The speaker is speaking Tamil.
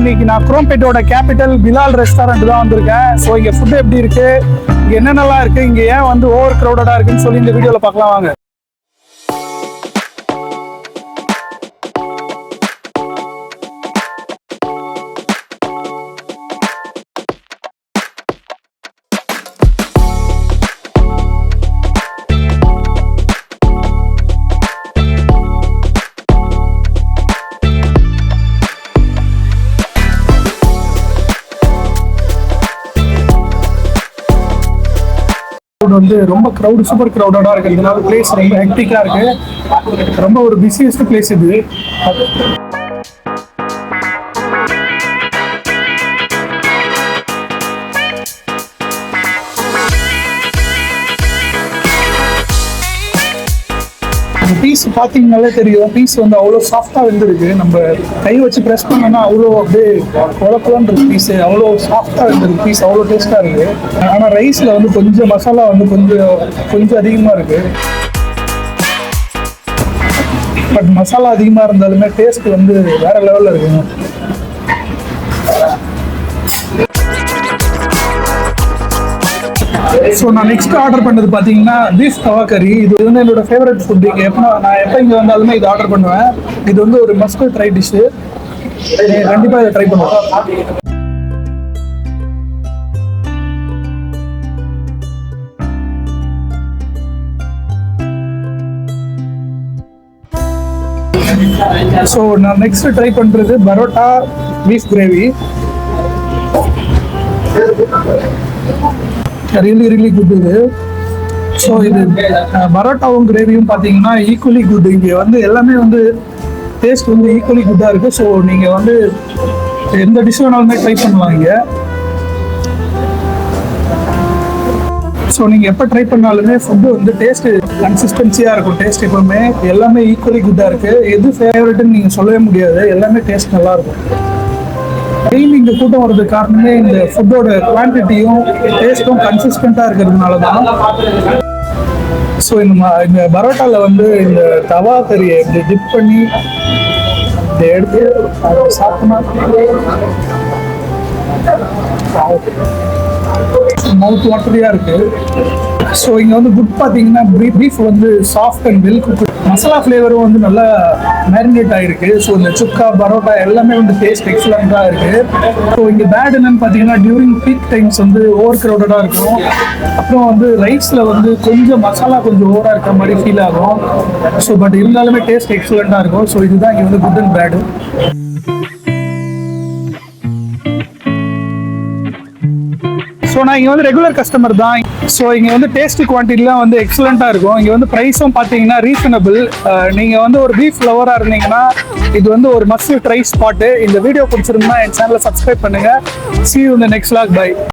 இன்னைக்கு நான் குரோம்பேட்டோட கேபிட்டல் பிலால் ரெஸ்டாரண்ட் தான் வந்திருக்கேன். ஸோ இங்கே ஃபுட்டு எப்படி இருக்கு, இங்கே என்னென்னலாம் இருக்கு, இங்கே ஏன் வந்து ஓவர் க்ரௌடடாக இருக்குன்னு சொல்லி இந்த வீடியோவில் பார்க்கலாம் வாங்க. வந்து ரொம்ப க்ரௌடு, சூப்பர் க்ரௌடடா இருக்கிறதுனால பிளேஸ் ரொம்ப ஹெக்டிக்கா இருக்கு. ரொம்ப ஒரு பிஸியஸ்ட் பிளேஸ் இது. பீஸ் பார்த்தீங்கன்னாலே தெரியும், பீஸ் வந்து அவ்வளோ சாஃப்டாக வெந்திருக்கு. நம்ம கை வச்சு ப்ரெஸ் பண்ணோம்னா அவ்வளோ அப்படியே குழப்பலான் இருக்கு பீஸ். அவ்வளோ சாஃப்டாக வெந்திருக்கு பீஸ், அவ்வளோ டேஸ்ட்டாக இருக்கு. ஆனால் ரைஸில் வந்து கொஞ்சம் மசாலா வந்து கொஞ்சம் அதிகமாக இருக்கு. பட் மசாலா அதிகமாக இருந்தாலுமே டேஸ்ட் வந்து வேற லெவலில் இருக்குங்க. ஸோ நான் நெக்ஸ்ட் ஆர்டர் பண்ணது பார்த்தீங்கன்னா பீஃப் தவா கறி. இது வந்து என்னோட ஃபேவரட் ஃபுட். நான் எப்போ இங்கே வந்தாலுமே இது ஆர்டர் பண்ணுவேன். இது வந்து ஒரு மஸ்ட் ட்ரை டிஷ்ஷு. கண்டிப்பாக இதை ட்ரை பண்ணுவேன். ஸோ நான் நெக்ஸ்ட் ட்ரை பண்ணுறது parotta beef gravy. Really good இது. ஸோ இது பரோட்டாவும் கிரேவியும் பார்த்தீங்கன்னா ஈக்குவலி குட். இங்கே வந்து எல்லாமே வந்து டேஸ்ட் வந்து ஈக்குவலி குட்டாக இருக்குது. ஸோ நீங்கள் வந்து எந்த டிஷ் வேணாலுமே ட்ரை பண்ணலாம் இங்கே. ஸோ நீங்கள் எப்போ ட்ரை பண்ணாலுமே ஃபுட்டு வந்து டேஸ்ட் கன்சிஸ்டன்சியாக இருக்கும். டேஸ்ட் எப்பவுமே எல்லாமே ஈக்குவலி குட்டாக இருக்குது. எது ஃபேவரட்னு நீங்கள் சொல்லவே முடியாது. எல்லாமே டேஸ்ட் நல்லாயிருக்கும். டெய்லி இந்த கூட்டம் வர்றதுக்கு காரணமே இந்த ஃபுட்டோட குவான்டிட்டியும் டேஸ்ட்டும் கன்சிஸ்டண்டாக இருக்கிறதுனால தான். ஸோ இந்த பரோட்டாவில் வந்து இந்த தவா கறியை இப்படி டிப் பண்ணி இதை எடுத்து சாப்பிட்டோம்னா மவுத் வாட்டரியா இருக்கு. ஸோ இங்கே வந்து குட் பார்த்தீங்கன்னா பீஃப் வந்து soft and well cook. Masala ஃப்ளேவரும் வந்து நல்லா மேரினேட் ஆகிருக்கு. ஸோ இந்த சுக்கா பரோட்டா எல்லாமே வந்து டேஸ்ட் எக்ஸலண்ட்டாக இருக்குது. ஸோ இங்கே பேட் என்னன்னு பார்த்தீங்கன்னா டியூரிங் பீக் டைம்ஸ் வந்து ஓவர் க்ரௌடடாக இருக்கும். அப்புறம் வந்து ரைஸில் வந்து கொஞ்சம் மசாலா கொஞ்சம் ஓவராக இருக்கிற மாதிரி ஃபீல் ஆகும். ஸோ பட் இருந்தாலுமே டேஸ்ட் எக்ஸலண்ட்டாக இருக்கும். ஸோ இதுதான் இங்கே வந்து குட் அண்ட் பேடு. ஸோ நான் இங்கே வந்து ரெகுலர் கஸ்டமர் தான். ஸோ இங்கே வந்து டேஸ்ட் குவான்டிட்டிலாம் வந்து எக்ஸலண்ட்டாக இருக்கும். இங்கே வந்து ப்ரைஸும் பார்த்தீங்கன்னா ரீசனபிள். நீங்கள் வந்து ஒரு பீஃப் லவராக இருந்தீங்கன்னா இது வந்து ஒரு மஸ்ட் ட்ரை ஸ்பாட்டு. இந்த வீடியோ பிடிச்சிருந்தா என் சேனலை சப்ஸ்கிரைப் பண்ணுங்கள். See you in the next vlog. Bye.